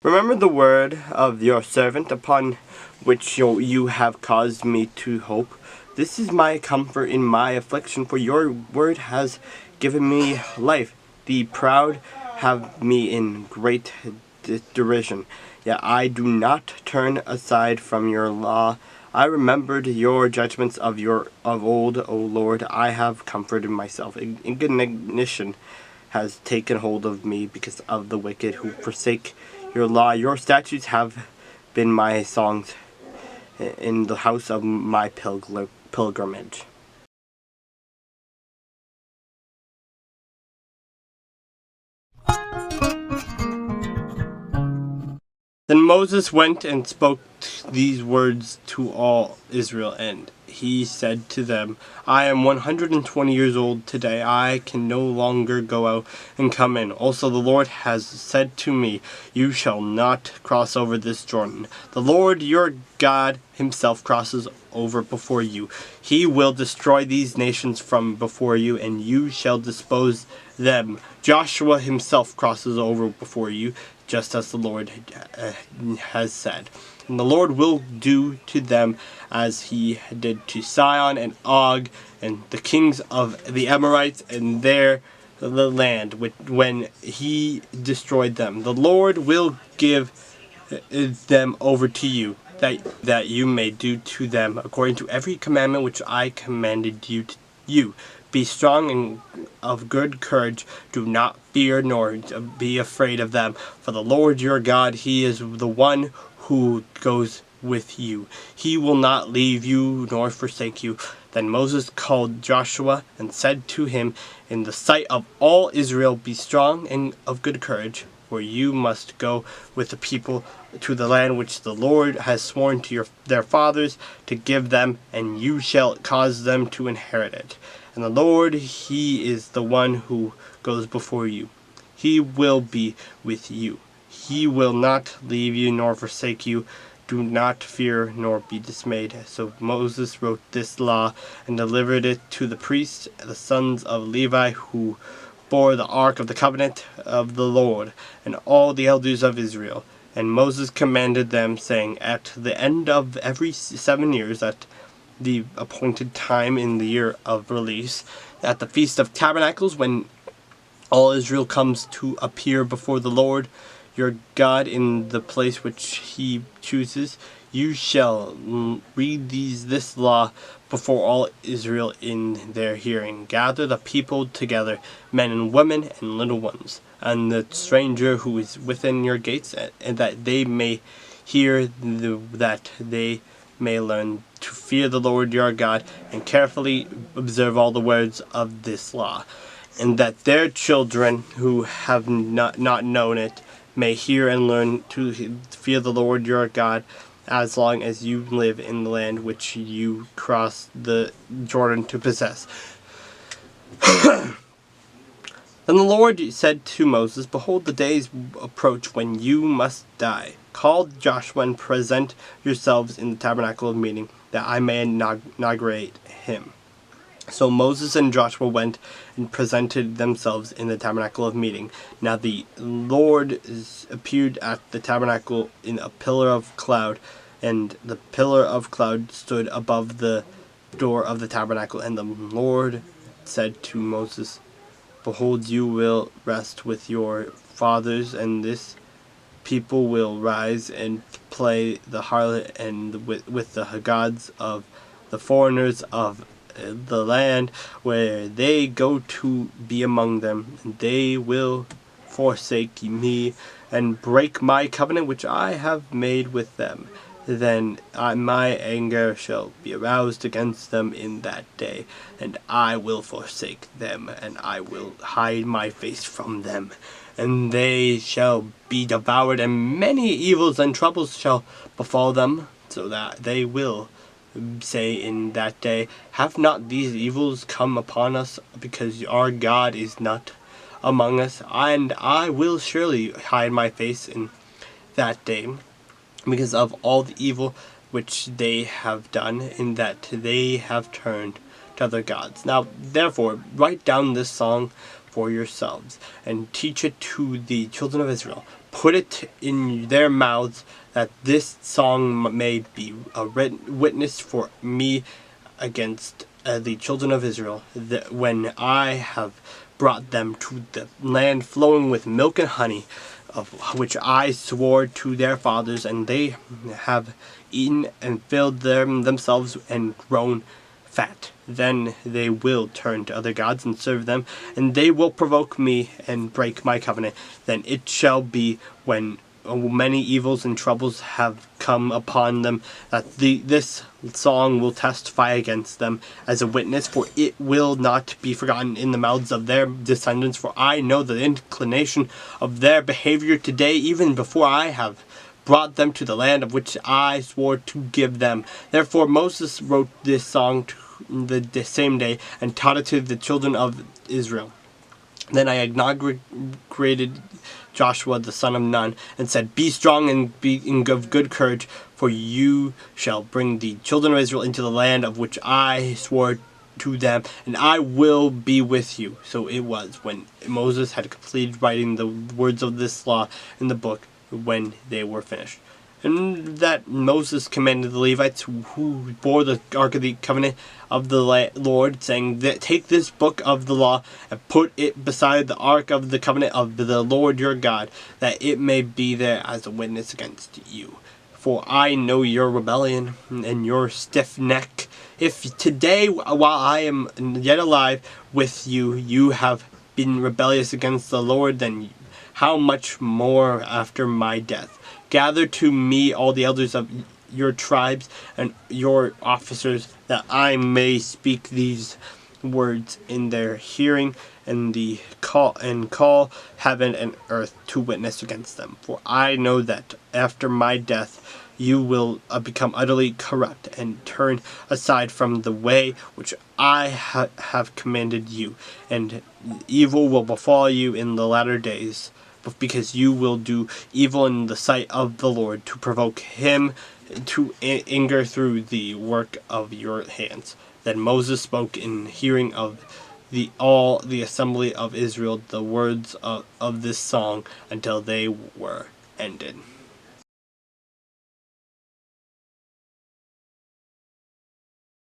Remember the word of your servant, upon which you have caused me to hope. This is my comfort in my affliction, for your word has given me life. The proud have me in great derision, yet I do not turn aside from your law. I remembered your judgments of old, O Lord. I have comforted myself. Indignation has taken hold of me because of the wicked who forsake your law. Your statutes have been my songs in the house of my pilgrimage. Then Moses went and spoke these words to all Israel, and he said to them, I am 120 years old today. I can no longer go out and come in. Also the Lord has said to me, you shall not cross over this Jordan. The Lord your God himself crosses over before you. He will destroy these nations from before you, and you shall dispose them. Joshua himself crosses over before you, just as the Lord has said. And the Lord will do to them as he did to Sihon and Og and the kings of the Amorites and the land when he destroyed them. The Lord will give them over to you, that you may do to them according to every commandment which I commanded you. Be strong and of good courage. Do not fear nor be afraid of them. For the Lord your God, he is the one who goes with you. He will not leave you nor forsake you. Then Moses called Joshua and said to him in the sight of all Israel, be strong and of good courage, for you must go with the people to the land which the Lord has sworn to their fathers to give them, and you shall cause them to inherit it. And the Lord, he is the one who goes before you. He will be with you. He will not leave you nor forsake you. Do not fear nor be dismayed. So Moses wrote this law and delivered it to the priests, the sons of Levi, who bore the ark of the covenant of the Lord, and all the elders of Israel. And Moses commanded them, saying, at the end of every 7 years, at the appointed time in the year of release, at the Feast of Tabernacles, when all Israel comes to appear before the Lord your God in the place which he chooses, you shall read this law before all Israel in their hearing. Gather the people together, men and women and little ones, and the stranger who is within your gates, and that they may hear, that they may learn to fear the Lord your God, and carefully observe all the words of this law, and that their children who have not known it may hear and learn to fear the Lord your God, as long as you live in the land which you cross the Jordan to possess. Then the Lord said to Moses, behold, the days approach when you must die. Call Joshua and present yourselves in the tabernacle of meeting, that I may inaugurate him. So Moses and Joshua went and presented themselves in the tabernacle of meeting. Now the Lord appeared at the tabernacle in a pillar of cloud, and the pillar of cloud stood above the door of the tabernacle. And the Lord said to Moses, behold, you will rest with your fathers, and this people will rise and play the harlot and with the gods of the foreigners of the land where they go to be among them, and they will forsake me and break my covenant which I have made with them. Then my anger shall be aroused against them in that day, and I will forsake them, and I will hide my face from them, and they shall be devoured, and many evils and troubles shall befall them, so that they will say in that day, have not these evils come upon us, because our God is not among us? And I will surely hide my face in that day, because of all the evil which they have done, in that they have turned to other gods. Now therefore write down this song for yourselves, and teach it to the children of Israel. Put it in their mouths, that this song may be a witness for me against the children of Israel, that when I have brought them to the land flowing with milk and honey, of which I swore to their fathers, and they have eaten and filled themselves and grown fat. Then they will turn to other gods and serve them, and they will provoke me and break my covenant. Then it shall be, when many evils and troubles have come upon them, that this song will testify against them as a witness, for it will not be forgotten in the mouths of their descendants. For I know the inclination of their behavior today, even before I have brought them to the land of which I swore to give them. Therefore Moses wrote this song the same day, and taught it to the children of Israel. Then I inaugurated Joshua the son of Nun, and said, Be strong and be of good courage, for you shall bring the children of Israel into the land of which I swore to them, and I will be with you. So it was, when Moses had completed writing the words of this law in the book, when they were finished. And that Moses commanded the Levites who bore the Ark of the Covenant of the Lord, saying, Take this book of the law, and put it beside the Ark of the Covenant of the Lord your God, that it may be there as a witness against you. For I know your rebellion and your stiff neck. If today, while I am yet alive with you, you have been rebellious against the Lord, then how much more after my death? Gather to me all the elders of your tribes and your officers, that I may speak these words in their hearing, and call heaven and earth to witness against them. For I know that after my death you will become utterly corrupt, and turn aside from the way which I have commanded you, and evil will befall you in the latter days, because you will do evil in the sight of the Lord, to provoke him to anger through the work of your hands. Then Moses spoke in hearing of all the assembly of Israel the words of this song, until they were ended.